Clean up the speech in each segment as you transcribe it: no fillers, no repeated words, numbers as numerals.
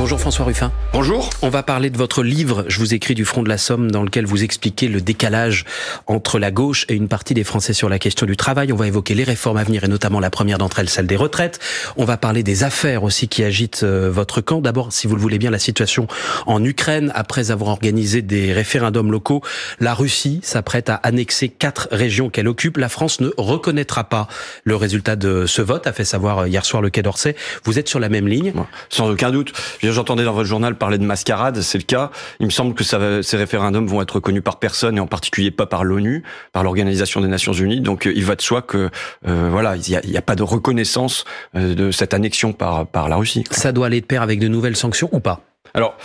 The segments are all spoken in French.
Bonjour François Ruffin. Bonjour. On va parler de votre livre, je vous écris du front de la Somme, dans lequel vous expliquez le décalage entre la gauche et une partie des Français sur la question du travail. On va évoquer les réformes à venir et notamment la première d'entre elles, celle des retraites. On va parler des affaires aussi qui agitent votre camp. D'abord, si vous le voulez bien, la situation en Ukraine. Après avoir organisé des référendums locaux, la Russie s'apprête à annexer 4 régions qu'elle occupe. La France ne reconnaîtra pas le résultat de ce vote, a fait savoir hier soir le Quai d'Orsay. Vous êtes sur la même ligne? Sans aucun doute. J'entendais dans votre journal parler de mascarade, c'est le cas. Il me semble que ces référendums vont être reconnus par personne, et en particulier pas par l'ONU, par l'Organisation des Nations Unies. Donc il va de soi que il y a pas de reconnaissance de cette annexion par la Russie. Ça doit aller de pair avec de nouvelles sanctions ou pas? Alors,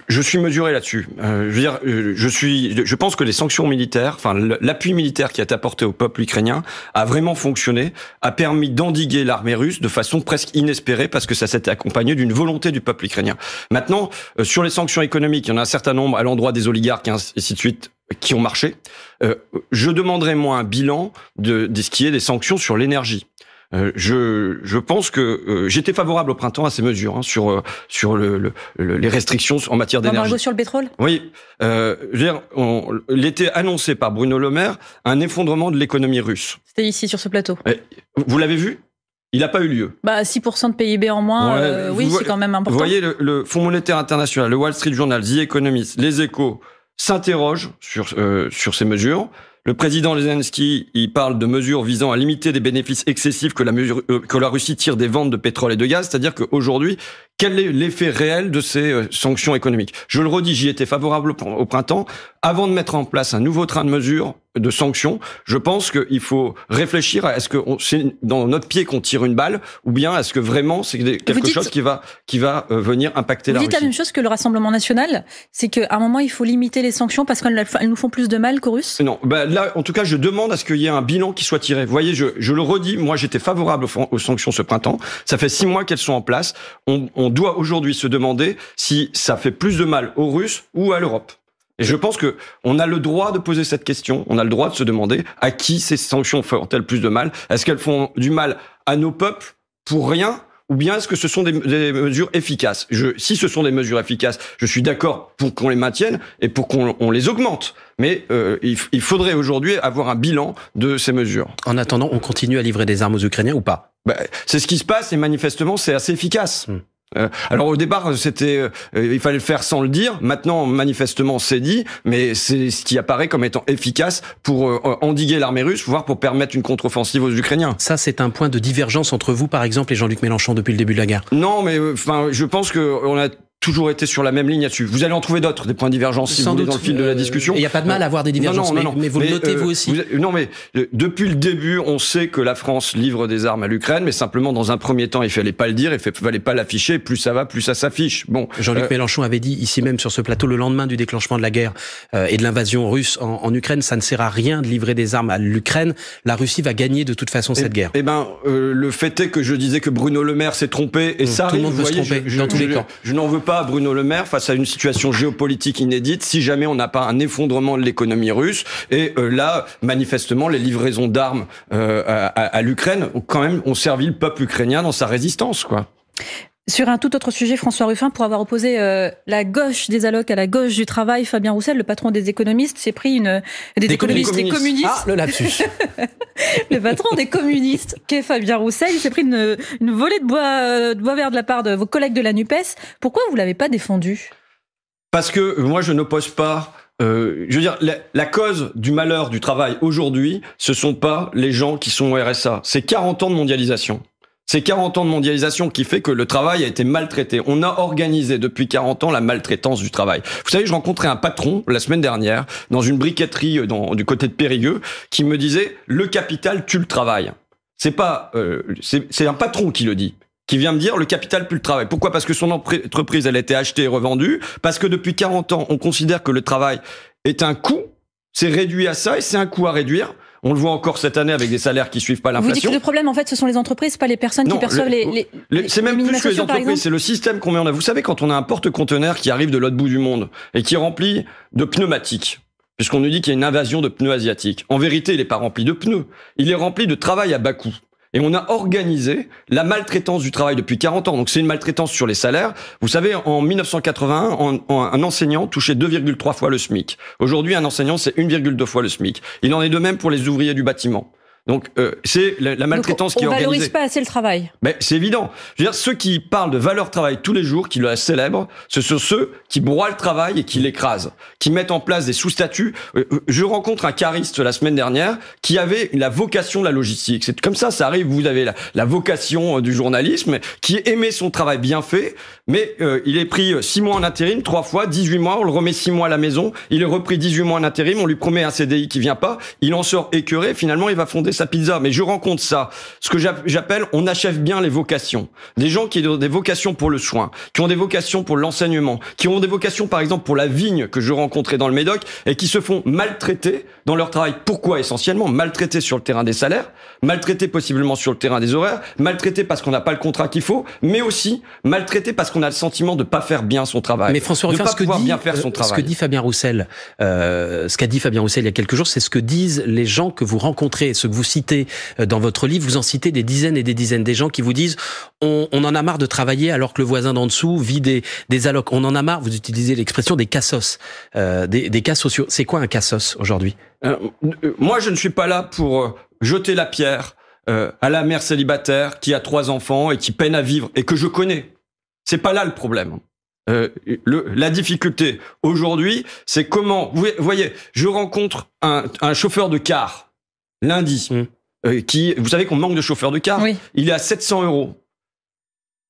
je suis mesuré là-dessus. Je pense que les sanctions militaires, enfin l'appui militaire qui a été apporté au peuple ukrainien a vraiment fonctionné, a permis d'endiguer l'armée russe de façon presque inespérée parce que ça s'était accompagné d'une volonté du peuple ukrainien. Maintenant, sur les sanctions économiques, il y en a un certain nombre à l'endroit des oligarques et ainsi de suite qui ont marché. Je demanderai moi un bilan de ce qui est des sanctions sur l'énergie. Je pense que j'étais favorable au printemps à ces mesures sur les restrictions en matière d'énergie. Sur le pétrole. Oui, il était annoncé par Bruno Le Maire un effondrement de l'économie russe. C'était ici sur ce plateau. Vous l'avez vu? Il n'a pas eu lieu. 6% de PIB en moins, oui, c'est quand même important. Vous voyez, le Fonds monétaire international, le Wall Street Journal, The Economist, les Échos s'interrogent sur ces mesures. Le président Zelensky, il parle de mesures visant à limiter des bénéfices excessifs que la Russie tire des ventes de pétrole et de gaz. C'est-à-dire qu'aujourd'hui, quel est l'effet réel de ces sanctions économiques? Je le redis, j'y étais favorable au printemps. Avant de mettre en place un nouveau train de mesures, de sanctions, je pense qu'il faut réfléchir à est-ce que c'est dans notre pied qu'on tire une balle, ou bien est-ce que vraiment c'est quelque chose qui va venir impacter la Russie. Vous dites la même chose que le Rassemblement national, c'est qu'à un moment il faut limiter les sanctions parce qu'elles nous font plus de mal qu'aux Russes. Non, là en tout cas je demande à ce qu'il y ait un bilan qui soit tiré. Vous voyez, je le redis, moi j'étais favorable aux sanctions ce printemps. Ça fait 6 mois qu'elles sont en place. On doit aujourd'hui se demander si ça fait plus de mal aux Russes ou à l'Europe. Et je pense que on a le droit de poser cette question. On a le droit de se demander à qui ces sanctions font-elles plus de mal? Est-ce qu'elles font du mal à nos peuples pour rien? Ou bien est-ce que ce sont des mesures efficaces? Si ce sont des mesures efficaces, je suis d'accord pour qu'on les maintienne et pour qu'on les augmente. Mais il faudrait aujourd'hui avoir un bilan de ces mesures. En attendant, on continue à livrer des armes aux Ukrainiens ou pas? C'est ce qui se passe et manifestement c'est assez efficace. Alors au départ c'était il fallait le faire sans le dire. Maintenant manifestement c'est dit, mais c'est ce qui apparaît comme étant efficace pour endiguer l'armée russe, voire pour permettre une contre-offensive aux Ukrainiens. Ça c'est un point de divergence entre vous par exemple et Jean-Luc Mélenchon depuis le début de la guerre. Non mais je pense que on a toujours été sur la même ligne là-dessus. Vous allez en trouver d'autres, des points de divergence si vous voulez dans le fil de la discussion. Il n'y a pas de mal à avoir des divergences, mais vous le notez vous aussi. Depuis le début, on sait que la France livre des armes à l'Ukraine, mais simplement dans un premier temps, il fallait pas le dire, il fallait pas l'afficher. Plus ça va, plus ça s'affiche. Bon. Jean-Luc Mélenchon avait dit ici même sur ce plateau le lendemain du déclenchement de la guerre et de l'invasion russe en Ukraine, ça ne sert à rien de livrer des armes à l'Ukraine. La Russie va gagner de toute façon cette guerre. Le fait est que je disais que Bruno Le Maire s'est trompé et ça arrive. Tout le monde peut se tromper dans tous les cas. Je n'en veux pas à Bruno Le Maire face à une situation géopolitique inédite si jamais on n'a pas un effondrement de l'économie russe. Et là, manifestement, les livraisons d'armes à l'Ukraine ont servi le peuple ukrainien dans sa résistance, quoi. Sur un tout autre sujet, François Ruffin, pour avoir opposé la gauche des allocs à la gauche du travail, Fabien Roussel, le patron des économistes, s'est pris des communistes. Ah, le lapsus. Le patron des communistes, qu'est Fabien Roussel, il s'est pris une volée de bois vert de la part de vos collègues de la NUPES. Pourquoi vous l'avez pas défendu? Parce que moi, je n'oppose pas. Je veux dire, la cause du malheur du travail aujourd'hui, ce sont pas les gens qui sont au RSA. C'est 40 ans de mondialisation. C'est 40 ans de mondialisation qui fait que le travail a été maltraité. On a organisé depuis 40 ans la maltraitance du travail. Vous savez, je rencontrais un patron la semaine dernière dans une briqueterie du côté de Périgueux qui me disait « le capital tue le travail ». C'est pas, c'est un patron qui le dit, qui vient me dire « le capital tue le travail ». Pourquoi? Parce que son entreprise, elle a été achetée et revendue. Parce que depuis 40 ans, on considère que le travail est un coût. C'est réduit à ça et c'est un coût à réduire. On le voit encore cette année avec des salaires qui suivent pas l'inflation. Vous dites que le problème, en fait, ce sont les entreprises, pas les personnes qui perçoivent c'est même plus que les entreprises, c'est le système qu'on met en œuvre. Vous savez, quand on a un porte-conteneur qui arrive de l'autre bout du monde et qui est rempli de pneumatiques, puisqu'on nous dit qu'il y a une invasion de pneus asiatiques, en vérité, il n'est pas rempli de pneus. Il est rempli de travail à bas coût. Et on a organisé la maltraitance du travail depuis 40 ans. Donc c'est une maltraitance sur les salaires. Vous savez, en 1981, un enseignant touchait 2,3 fois le SMIC. Aujourd'hui, un enseignant, c'est 1,2 fois le SMIC. Il en est de même pour les ouvriers du bâtiment. Donc c'est la maltraitance qui est organisée. On valorise pas assez le travail. Mais c'est évident. Je veux dire, ceux qui parlent de valeur travail tous les jours, qui la célèbrent, ce sont ceux qui broient le travail et qui l'écrasent, qui mettent en place des sous-statuts. Je rencontre un cariste la semaine dernière qui avait la vocation de la logistique. C'est comme ça arrive. Vous avez la vocation du journalisme, qui aimait son travail bien fait, mais il est pris 6 mois en intérim, 3 fois, 18 mois, on le remet 6 mois à la maison, il est repris 18 mois en intérim, on lui promet un CDI qui vient pas, il en sort écœuré, finalement il va fonder sa pizza. Mais je rencontre ça, ce que j'appelle on achève bien les vocations. Des gens qui ont des vocations pour le soin, qui ont des vocations pour l'enseignement, qui ont des vocations par exemple pour la vigne que je rencontrais dans le Médoc et qui se font maltraiter dans leur travail. Pourquoi essentiellement? Maltraités sur le terrain des salaires, maltraités possiblement sur le terrain des horaires, maltraités parce qu'on n'a pas le contrat qu'il faut, mais aussi maltraités parce qu'on a le sentiment de pas faire bien son travail. Mais François Ruffin, ce que dit Fabien Roussel, ce qu'a dit Fabien Roussel il y a quelques jours, c'est ce que disent les gens que vous rencontrez, ce que vous citez dans votre livre. Vous en citez des dizaines et des dizaines des gens qui vous disent on en a marre de travailler alors que le voisin d'en dessous vit des allocs. On en a marre, vous utilisez l'expression des cassos, des cas sociaux. C'est quoi un cassos aujourd'hui? Moi, je ne suis pas là pour jeter la pierre à la mère célibataire qui a 3 enfants et qui peine à vivre et que je connais. C'est pas là le problème. La difficulté aujourd'hui, c'est comment... Vous voyez, je rencontre un chauffeur de car lundi, vous savez qu'on manque de chauffeurs de car, oui. Il est à 700 €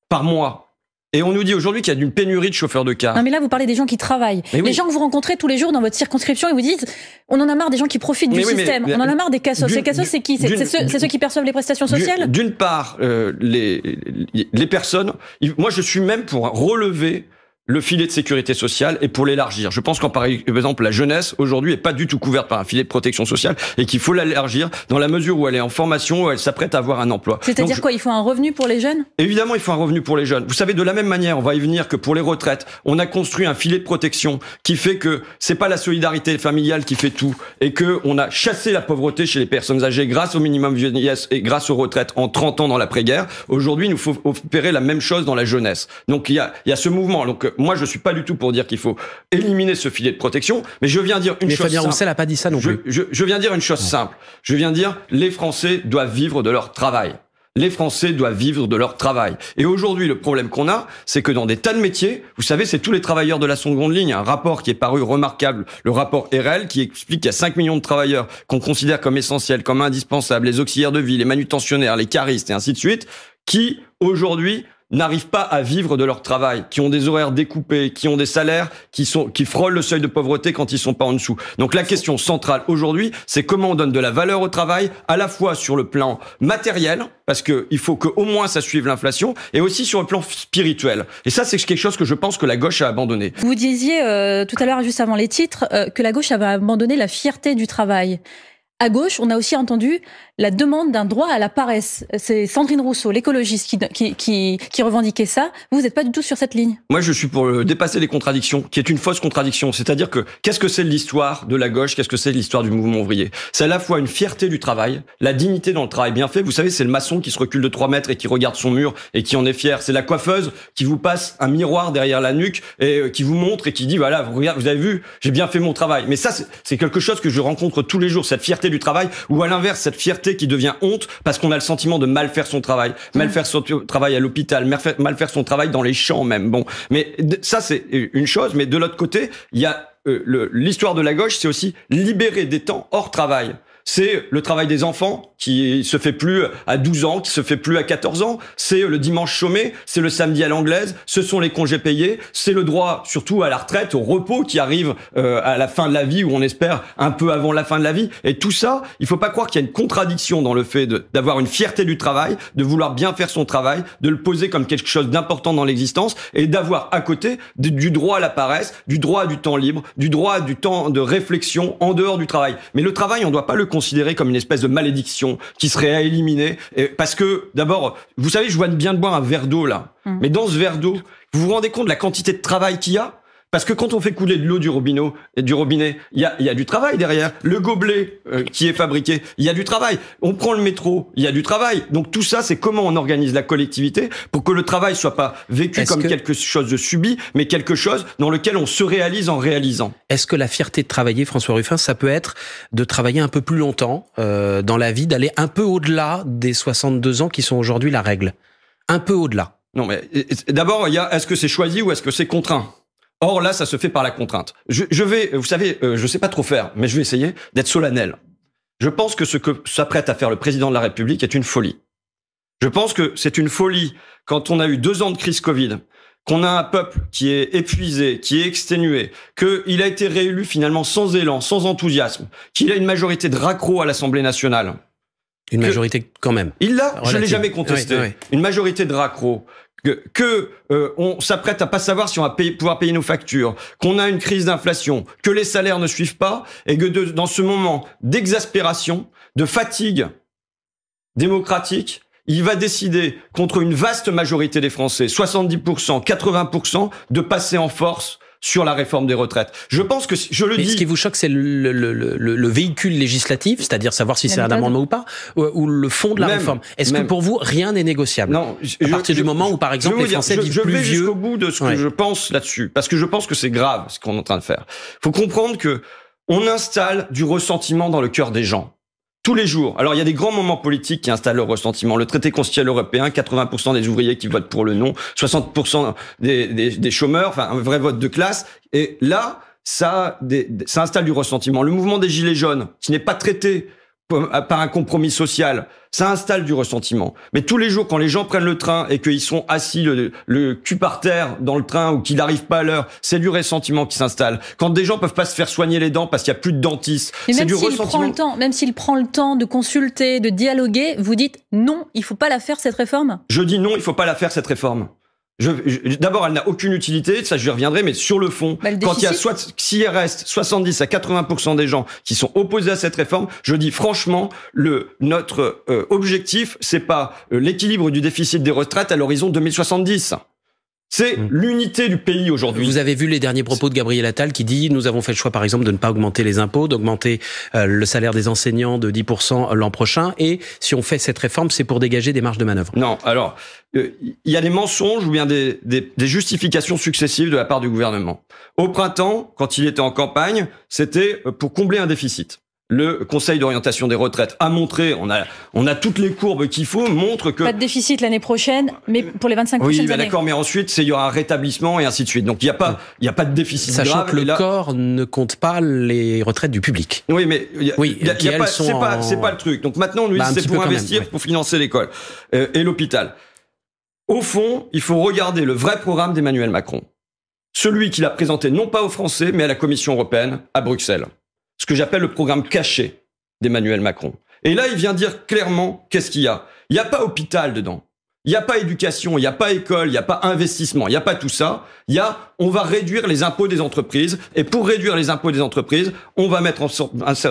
par mois. Et on nous dit aujourd'hui qu'il y a une pénurie de chauffeurs de car. Non mais là vous parlez des gens qui travaillent. Les gens que vous rencontrez tous les jours dans votre circonscription, ils vous disent on en a marre des gens qui profitent du système, on en a marre des cassos. Les cassos c'est qui? C'est ceux qui perçoivent les prestations sociales? D'une part, les personnes... Moi je suis même pour relever le filet de sécurité sociale et pour l'élargir. Je pense par exemple la jeunesse aujourd'hui est pas du tout couverte par un filet de protection sociale et qu'il faut l'élargir dans la mesure où elle est en formation, où elle s'apprête à avoir un emploi. C'est-à-dire quoi? Il faut un revenu pour les jeunes? Évidemment, il faut un revenu pour les jeunes. Vous savez, de la même manière, on va y venir que pour les retraites, on a construit un filet de protection qui fait que c'est pas la solidarité familiale qui fait tout et que on a chassé la pauvreté chez les personnes âgées grâce au minimum vieillesse et grâce aux retraites en 30 ans dans l'après-guerre. Aujourd'hui, il nous faut opérer la même chose dans la jeunesse. Donc il y a ce mouvement. Donc moi, je suis pas du tout pour dire qu'il faut éliminer ce filet de protection, mais je viens dire une chose simple. Fabien Roussel n'a pas dit ça non plus. Je viens dire une chose simple. Je viens dire, les Français doivent vivre de leur travail. Les Français doivent vivre de leur travail. Et aujourd'hui, le problème qu'on a, c'est que dans des tas de métiers, vous savez, c'est tous les travailleurs de la seconde ligne. Un rapport qui est paru remarquable, le rapport RL, qui explique qu'il y a 5 millions de travailleurs qu'on considère comme essentiels, comme indispensables, les auxiliaires de vie, les manutentionnaires, les caristes et ainsi de suite, qui, aujourd'hui, n'arrivent pas à vivre de leur travail, qui ont des horaires découpés, qui ont des salaires qui frôlent le seuil de pauvreté quand ils sont pas en dessous. Donc la question centrale aujourd'hui, c'est comment on donne de la valeur au travail, à la fois sur le plan matériel, parce que il faut qu'au moins ça suive l'inflation, et aussi sur le plan spirituel. Et ça, c'est quelque chose que je pense que la gauche a abandonné. Vous disiez tout à l'heure, juste avant les titres, que la gauche avait abandonné la fierté du travail. À gauche, on a aussi entendu la demande d'un droit à la paresse. C'est Sandrine Rousseau, l'écologiste, qui revendiquait ça. Vous n'êtes pas du tout sur cette ligne. Moi, je suis pour dépasser les contradictions, qui est une fausse contradiction. C'est-à-dire que, qu'est-ce que c'est l'histoire de la gauche? Qu'est-ce que c'est l'histoire du mouvement ouvrier? C'est à la fois une fierté du travail, la dignité dans le travail bien fait. Vous savez, c'est le maçon qui se recule de 3 mètres et qui regarde son mur et qui en est fier. C'est la coiffeuse qui vous passe un miroir derrière la nuque et qui vous montre et qui dit, voilà, regarde, vous avez vu, j'ai bien fait mon travail. Mais ça, c'est quelque chose que je rencontre tous les jours, cette fierté du travail, ou à l'inverse, cette fierté qui devient honte parce qu'on a le sentiment de mal faire son travail, mal faire son travail à l'hôpital, mal faire son travail dans les champs même. Bon, mais ça c'est une chose, mais de l'autre côté, il y a l'histoire de la gauche, c'est aussi libérer des temps hors travail. C'est le travail des enfants qui se fait plus à 12 ans, qui se fait plus à 14 ans. C'est le dimanche chômé, c'est le samedi à l'anglaise, ce sont les congés payés, c'est le droit surtout à la retraite, au repos qui arrive à la fin de la vie ou on espère un peu avant la fin de la vie. Et tout ça, il faut pas croire qu'il y a une contradiction dans le fait d'avoir une fierté du travail, de vouloir bien faire son travail, de le poser comme quelque chose d'important dans l'existence et d'avoir à côté du droit à la paresse, du droit à du temps libre, du droit à du temps de réflexion en dehors du travail. Mais le travail, on doit pas le considéré comme une espèce de malédiction qui serait à éliminer. Parce que, d'abord, vous savez, je viens de bien de boire un verre d'eau, là. Mais dans ce verre d'eau, vous vous rendez compte de la quantité de travail qu'il y a? Parce que quand on fait couler de l'eau du robinet, il y a du travail derrière. Le gobelet qui est fabriqué, il y a du travail. On prend le métro, il y a du travail. Donc tout ça, c'est comment on organise la collectivité pour que le travail soit pas vécu comme quelque chose de subi, mais quelque chose dans lequel on se réalise en réalisant. Est-ce que la fierté de travailler, François Ruffin, ça peut être de travailler un peu plus longtemps dans la vie, d'aller un peu au-delà des 62 ans qui sont aujourd'hui la règle? Un peu au-delà. Non, mais d'abord, il y a est-ce que c'est choisi ou est-ce que c'est contraint? Or là, ça se fait par la contrainte. Je vais, vous savez, je sais pas trop faire, mais je vais essayer d'être solennel. Je pense que ce que s'apprête à faire le président de la République est une folie. Je pense que c'est une folie quand on a eu 2 ans de crise Covid, qu'on a un peuple qui est épuisé, qui est exténué, qu'il a été réélu finalement sans élan, sans enthousiasme, qu'il a une majorité de raccro à l'Assemblée nationale. Une majorité quand même. Il l'a, je l'ai jamais contesté. Oui. Une majorité de raccro. On s'apprête à pas savoir si on va pouvoir payer nos factures, qu'on a une crise d'inflation, que les salaires ne suivent pas, et que dans ce moment d'exaspération, de fatigue démocratique, il va décider contre une vaste majorité des Français, 70%, 80%, de passer en force sur la réforme des retraites. Je pense que, je le dis... Ce qui vous choque, c'est le véhicule législatif, c'est-à-dire savoir si c'est un amendement ou pas, ou le fond de la réforme. Est-ce que pour vous, rien n'est négociable? Non. À partir du moment où, par exemple, les Français vivent plus vieux... Je vais jusqu'au bout de ce que je pense là-dessus, parce que je pense que c'est grave, ce qu'on est en train de faire. Il faut comprendre que on installe du ressentiment dans le cœur des gens. Tous les jours. Alors, il y a des grands moments politiques qui installent le ressentiment. Le traité constitutionnel européen, 80% des ouvriers qui votent pour le non, 60% des chômeurs, enfin, un vrai vote de classe. Et là, ça installe du ressentiment. Le mouvement des Gilets jaunes, qui n'est pas traité par un compromis social, ça installe du ressentiment. Mais tous les jours, quand les gens prennent le train et qu'ils sont assis le cul par terre dans le train ou qu'ils n'arrivent pas à l'heure, c'est du ressentiment qui s'installe. Quand des gens peuvent pas se faire soigner les dents parce qu'il y a plus de dentistes, c'est du ressentiment. Même s'il prend le temps de consulter, de dialoguer, vous dites non, il faut pas la faire cette réforme? Je dis non, il faut pas la faire cette réforme. D'abord, elle n'a aucune utilité, ça je y reviendrai, mais sur le fond, quand il y a s'il reste 70 à 80% des gens qui sont opposés à cette réforme, je dis franchement, notre objectif, c'est pas l'équilibre du déficit des retraites à l'horizon 2070. C'est l'unité du pays aujourd'hui. Vous avez vu les derniers propos de Gabriel Attal qui dit « Nous avons fait le choix, par exemple, de ne pas augmenter les impôts, d'augmenter le salaire des enseignants de 10% l'an prochain. Et si on fait cette réforme, c'est pour dégager des marges de manœuvre. » Non, alors, il y a des mensonges ou bien des justifications successives de la part du gouvernement. Au printemps, quand il était en campagne, c'était pour combler un déficit. Le Conseil d'orientation des retraites a montré, on a toutes les courbes qu'il faut, montre que... Pas de déficit l'année prochaine, mais pour les 25 prochaines années. Oui, d'accord, mais ensuite, il y aura un rétablissement et ainsi de suite. Donc, il n'y a pas de déficit grave. Sachant que le corps ne compte pas les retraites du public. Oui, mais c'est pas le truc. Donc maintenant, on nous dit c'est pour investir, pour financer l'école et l'hôpital. Au fond, il faut regarder le vrai programme d'Emmanuel Macron. Celui qu'il a présenté non pas aux Français, mais à la Commission européenne, à Bruxelles. Ce que j'appelle le programme caché d'Emmanuel Macron. Et là, il vient dire clairement qu'est-ce qu'il y a. Il n'y a pas hôpital dedans. Il n'y a pas éducation, il n'y a pas école, il n'y a pas investissement, il n'y a pas tout ça. On va réduire les impôts des entreprises. Et pour réduire les impôts des entreprises, on va mettre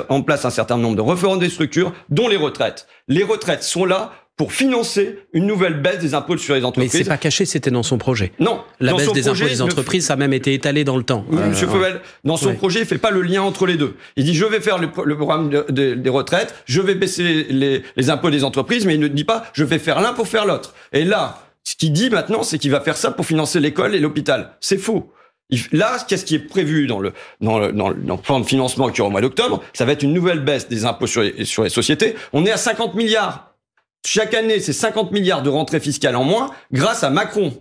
en place un certain nombre de réformes des structures, dont les retraites. Les retraites sont là pour financer une nouvelle baisse des impôts sur les entreprises. Mais c'est pas caché, c'était dans son projet. Non. La baisse des impôts des entreprises, ça a même été étalé dans le temps. Oui, Monsieur Fauvel, dans son projet, il fait pas le lien entre les deux. Il dit, je vais faire le programme des retraites, je vais baisser les impôts des entreprises, mais il ne dit pas, je vais faire l'un pour faire l'autre. Et là, ce qu'il dit maintenant, c'est qu'il va faire ça pour financer l'école et l'hôpital. C'est faux. Là, qu'est-ce qui est prévu dans le plan de financement qui aura au mois d'octobre? Ça va être une nouvelle baisse des impôts sur les sociétés. On est à 50 milliards. Chaque année, c'est 50 milliards de rentrées fiscales en moins grâce à Macron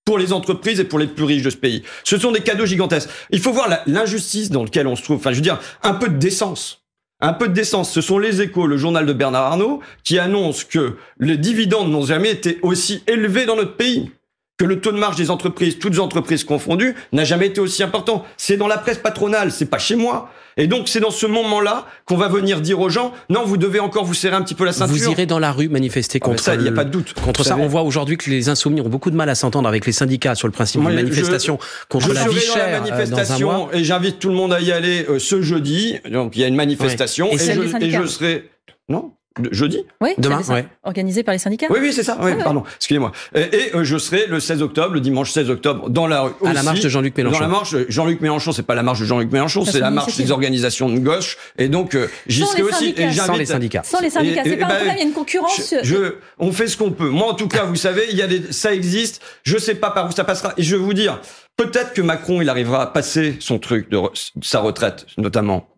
pour les entreprises et pour les plus riches de ce pays. Ce sont des cadeaux gigantesques. Il faut voir l'injustice dans laquelle on se trouve. Enfin, je veux dire, un peu de décence. Un peu de décence. Ce sont les Échos, le journal de Bernard Arnault, qui annoncent que les dividendes n'ont jamais été aussi élevés dans notre pays. Que le taux de marge des entreprises, toutes entreprises confondues, n'a jamais été aussi important. C'est dans la presse patronale, c'est pas chez moi. Et donc, c'est dans ce moment-là qu'on va venir dire aux gens, non, vous devez encore vous serrer un petit peu la ceinture. Vous irez dans la rue manifester contre ça, il n'y a pas de doute. Contre ça, on voit aujourd'hui que les Insoumis ont beaucoup de mal à s'entendre avec les syndicats sur le principe d'une manifestation contre la vie chère dans un mois. Et j'invite tout le monde à y aller ce jeudi. Donc, il y a une manifestation. Ouais. Et je serai... Non ? jeudi. Oui, demain, organisé par les syndicats. Oui, c'est ça. Oui, pardon, excusez-moi. Et je serai le 16 octobre, le dimanche 16 octobre, dans la rue aussi, à la marche de Jean-Luc Mélenchon. Dans la marche, Jean-Luc Mélenchon, c'est pas la marche de Jean-Luc Mélenchon, c'est la marche des organisations de gauche. Et donc, j'y serai aussi. Et sans les syndicats. Sans les syndicats, c'est pas un problème, il y a une concurrence. On fait ce qu'on peut. Moi, en tout cas, vous savez, ça existe. Je sais pas par où ça passera. Et je vais vous dire, peut-être que Macron, il arrivera à passer son truc de sa retraite, notamment.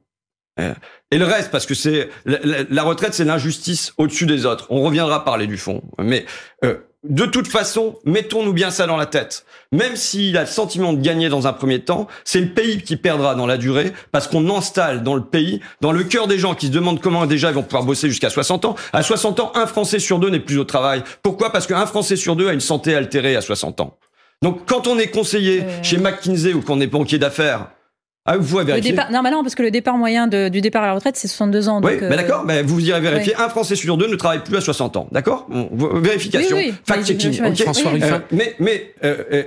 Et le reste, parce que c'est la retraite, c'est l'injustice au-dessus des autres. On reviendra parler du fond. Mais de toute façon, mettons-nous bien ça dans la tête. Même s'il a le sentiment de gagner dans un premier temps, c'est le pays qui perdra dans la durée, parce qu'on installe dans le pays, dans le cœur des gens qui se demandent comment déjà ils vont pouvoir bosser jusqu'à 60 ans. À 60 ans, un Français sur deux n'est plus au travail. Pourquoi ? Parce qu'un Français sur deux a une santé altérée à 60 ans. Donc quand on est conseiller chez McKinsey ou qu'on est banquier d'affaires, vous pouvez vérifier. Non, parce que le départ moyen du départ à la retraite, c'est 62 ans. Donc, oui, mais d'accord, vous irez vérifier. Un Français sur deux ne travaille plus à 60 ans, d'accord ? Vérification, fact-checking. Okay. François Ruffin.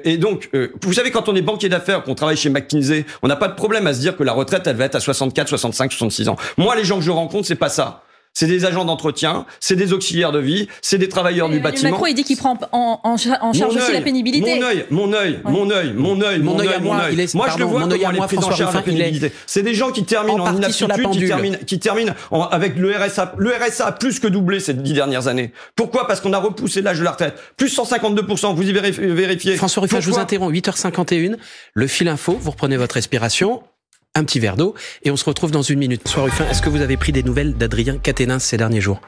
Et donc, vous savez, quand on est banquier d'affaires, qu'on travaille chez McKinsey, on n'a pas de problème à se dire que la retraite, elle va être à 64, 65, 66 ans. Moi, les gens que je rencontre, c'est pas ça. C'est des agents d'entretien, c'est des auxiliaires de vie, c'est des travailleurs du bâtiment. Macron, il dit qu'il prend en charge aussi la pénibilité. Mon œil. Moi, je le vois comment elle est prise en charge la pénibilité. C'est des gens qui terminent en inaptitude, qui terminent avec le RSA. Le RSA a plus que doublé ces 10 dernières années. Pourquoi ? Parce qu'on a repoussé l'âge de la retraite. Plus 152%, vous y vérifiez. François Ruffin, je vous interromps, 8h51, le fil info, vous reprenez votre respiration. Un petit verre d'eau, et on se retrouve dans une minute. François Ruffin, est-ce que vous avez pris des nouvelles d'Adrien Quatennens ces derniers jours ?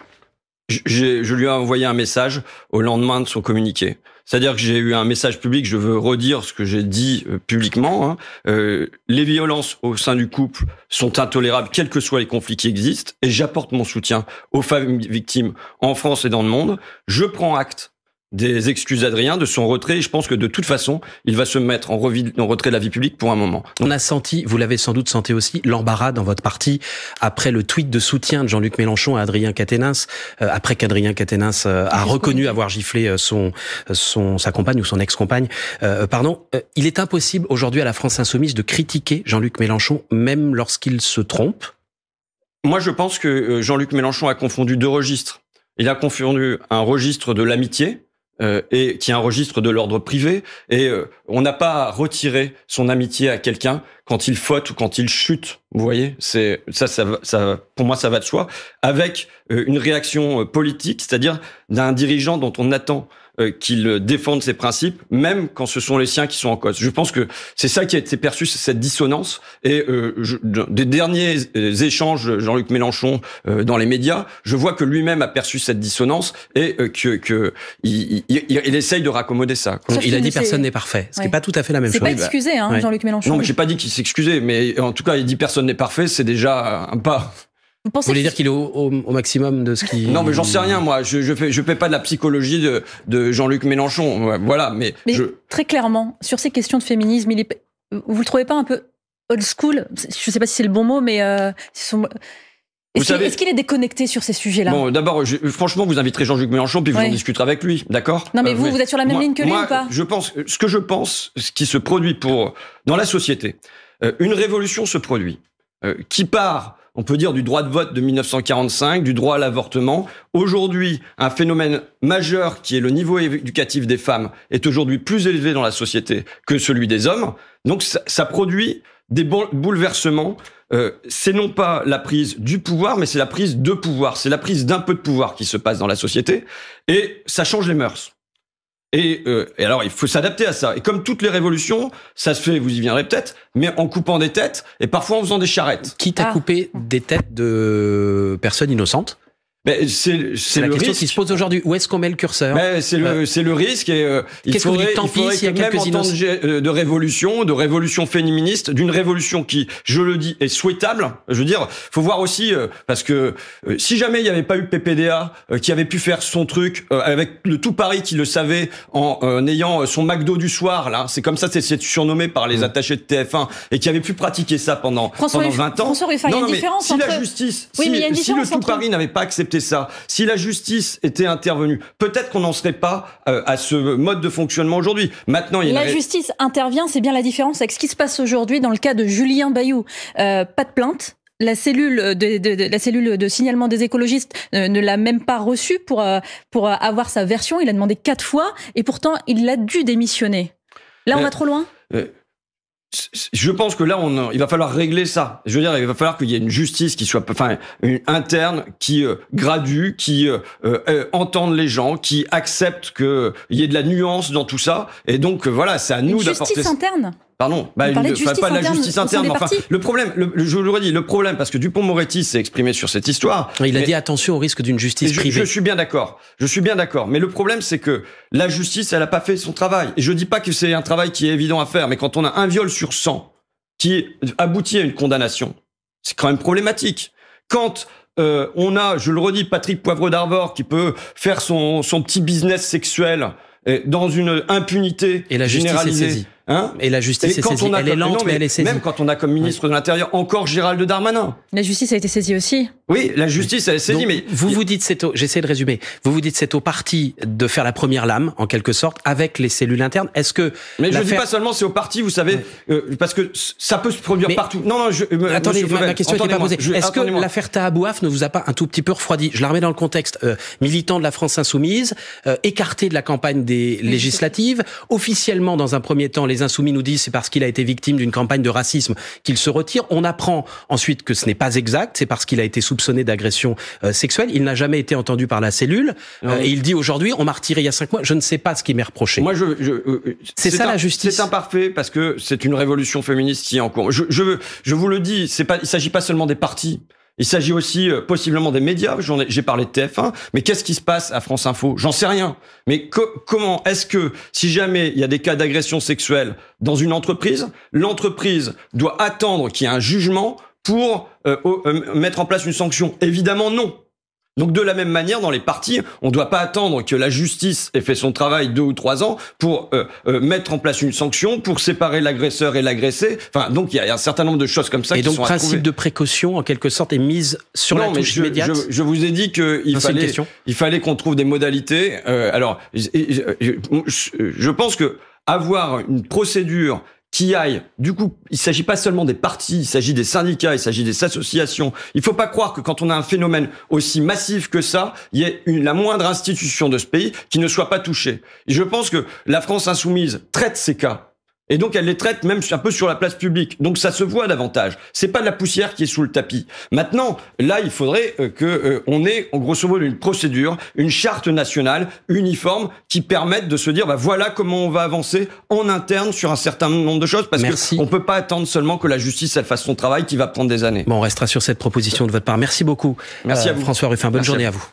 Je lui ai envoyé un message au lendemain de son communiqué. C'est-à-dire que j'ai eu un message public, je veux redire ce que j'ai dit publiquement. Les violences au sein du couple sont intolérables, quels que soient les conflits qui existent, et j'apporte mon soutien aux femmes victimes en France et dans le monde. Je prends acte des excuses d'Adrien, de son retrait, et je pense que de toute façon, il va se mettre en retrait de la vie publique pour un moment. On a senti, vous l'avez sans doute senti aussi, l'embarras dans votre parti après le tweet de soutien de Jean-Luc Mélenchon à Adrien Quatennens, après qu'Adrien Quatennens a reconnu avoir giflé sa compagne ou son ex-compagne. Il est impossible aujourd'hui à la France insoumise de critiquer Jean-Luc Mélenchon, même lorsqu'il se trompe. Moi, je pense que Jean-Luc Mélenchon a confondu deux registres. Il a confondu un registre de l'amitié, et qui est un registre de l'ordre privé, et on n'a pas retiré son amitié à quelqu'un quand il faute ou quand il chute. Vous voyez, c'est ça pour moi ça va de soi, avec une réaction politique, c'est-à-dire d'un dirigeant dont on attend qu'il défende ses principes, même quand ce sont les siens qui sont en cause. Je pense que c'est ça qui a été perçu, cette dissonance. Et des derniers échanges, Jean-Luc Mélenchon dans les médias, je vois que lui-même a perçu cette dissonance et il essaye de raccommoder ça. Il a dit personne n'est parfait, ce qui n'est pas tout à fait la même chose. C'est pas excusé, Jean-Luc Mélenchon. Non, mais j'ai pas dit qu'il s'excusait, mais en tout cas, il dit personne n'est parfait, c'est déjà un pas. Vous voulez dire qu'il est au maximum de ce qui... Non, mais j'en sais rien, moi. Je fais pas de la psychologie de Jean-Luc Mélenchon. Voilà, mais très clairement, sur ces questions de féminisme, vous le trouvez pas un peu old school ? Je sais pas si c'est le bon mot, mais est-ce qu'il est déconnecté sur ces sujets-là ? Bon, d'abord, franchement, vous inviterez Jean-Luc Mélenchon, puis vous en discuterez avec lui, d'accord ? Non, mais vous êtes sur la même ligne que lui ou pas ? Ce qui se produit dans la société, une révolution se produit, qui part... On peut dire du droit de vote de 1945, du droit à l'avortement. Aujourd'hui, un phénomène majeur qui est le niveau éducatif des femmes est aujourd'hui plus élevé dans la société que celui des hommes. Donc ça produit des bouleversements. C'est non pas la prise du pouvoir, mais c'est la prise de pouvoir. C'est la prise d'un peu de pouvoir qui se passe dans la société. Et ça change les mœurs. Et alors, il faut s'adapter à ça. Et comme toutes les révolutions, ça se fait, vous y viendrez peut-être, mais en coupant des têtes et parfois en faisant des charrettes. Quitte à couper des têtes de personnes innocentes. C'est la le question risque qui se pose aujourd'hui. Où est-ce qu'on met le curseur ? C'est le risque. Et il faudrait que même en temps de révolution féministe, d'une révolution qui, je le dis, est souhaitable. Je veux dire, faut voir aussi parce que si jamais il n'y avait pas eu PPDA qui avait pu faire son truc avec le tout Paris qui le savait en ayant son McDo du soir là, c'est comme ça c'est surnommé par les attachés de TF1 et qui avait pu pratiquer ça pendant 20 ans. François Ruffin, il y a une différence si la justice, si le tout Paris n'avait pas accepté ça, si la justice était intervenue, peut-être qu'on n'en serait pas à ce mode de fonctionnement aujourd'hui. Maintenant, la justice intervient, c'est bien la différence avec ce qui se passe aujourd'hui dans le cas de Julien Bayou. Pas de plainte. la cellule de signalement des écologistes ne l'a même pas reçu pour avoir sa version. Il a demandé 4 fois et pourtant il a dû démissionner. Là, on va trop loin. Je pense que là, il va falloir régler ça. Je veux dire, il va falloir qu'il y ait une justice qui soit, interne, qui gradue, qui entende les gens, qui accepte qu'il y ait de la nuance dans tout ça. Et donc, voilà, c'est à nous d'apporter. Justice interne. Pardon, pas de la justice interne. Enfin, le problème, je vous le redis, le problème, parce que Dupond-Moretti s'est exprimé sur cette histoire. Il a dit attention au risque d'une justice privée. Je suis bien d'accord. Mais le problème, c'est que la justice, elle a pas fait son travail. Et je dis pas que c'est un travail qui est évident à faire, mais quand on a un viol sur 100 qui aboutit à une condamnation, c'est quand même problématique. Quand on a, je le redis, Patrick Poivre d'Arvor qui peut faire son petit business sexuel dans une impunité et la généralisée. Justice est saisie. Et la justice est saisie. Elle est lente, mais elle est saisie. Même quand on a comme ministre de l'Intérieur encore Gérald Darmanin. La justice a été saisie aussi. Oui, la justice elle est saisie, mais vous dites j'essaie de résumer. Vous dites c'est au parti de faire la première lame en quelque sorte avec les cellules internes. Est-ce que mais je dis pas seulement c'est au parti, vous savez, parce que ça peut se produire partout. Non, attendez, ma question n'était pas posée. Est-ce que l'affaire Taha Bouaf ne vous a pas un tout petit peu refroidi? Je la remets dans le contexte. Militant de la France insoumise, écarté de la campagne des législatives, officiellement dans un premier temps, les insoumis nous disent c'est parce qu'il a été victime d'une campagne de racisme qu'il se retire. On apprend ensuite que ce n'est pas exact, c'est parce qu'il a été soupçonné d'agression sexuelle. Il n'a jamais été entendu par la cellule. Et il dit aujourd'hui, on m'a retiré il y a 5 mois, je ne sais pas ce qui m'est reproché. Moi, c'est ça la justice. C'est imparfait parce que c'est une révolution féministe qui est en cours. Je vous le dis, il s'agit pas seulement des partis. Il s'agit aussi possiblement des médias. J'ai parlé de TF1, mais qu'est-ce qui se passe à France Info? J'en sais rien. Mais comment est-ce que, si jamais il y a des cas d'agression sexuelle dans une entreprise, l'entreprise doit attendre qu'il y ait un jugement pour mettre en place une sanction? Évidemment non. Donc de la même manière, dans les partis, on ne doit pas attendre que la justice ait fait son travail 2 ou 3 ans pour mettre en place une sanction, pour séparer l'agresseur et l'agressé. Enfin, donc il y a un certain nombre de choses comme ça. Et qui donc sont principe de précaution, en quelque sorte, est mise sur la touche immédiate. Je vous ai dit qu'il fallait qu'on trouve des modalités. Alors, je pense que avoir une procédure qui aille, du coup, il s'agit pas seulement des partis, il s'agit des syndicats, il s'agit des associations. Il faut pas croire que quand on a un phénomène aussi massif que ça, il y ait la moindre institution de ce pays qui ne soit pas touchée. Et je pense que la France insoumise traite ces cas. Et donc, elle les traite même un peu sur la place publique. Donc, ça se voit davantage. C'est pas de la poussière qui est sous le tapis. Maintenant, là, il faudrait on ait, en grosso modo, une procédure, une charte nationale uniforme qui permette de se dire, voilà comment on va avancer en interne sur un certain nombre de choses. Parce qu'on peut pas attendre seulement que la justice, elle fasse son travail qui va prendre des années. Bon, on restera sur cette proposition de votre part. Merci beaucoup. Merci à vous. François Ruffin. Bonne journée à vous.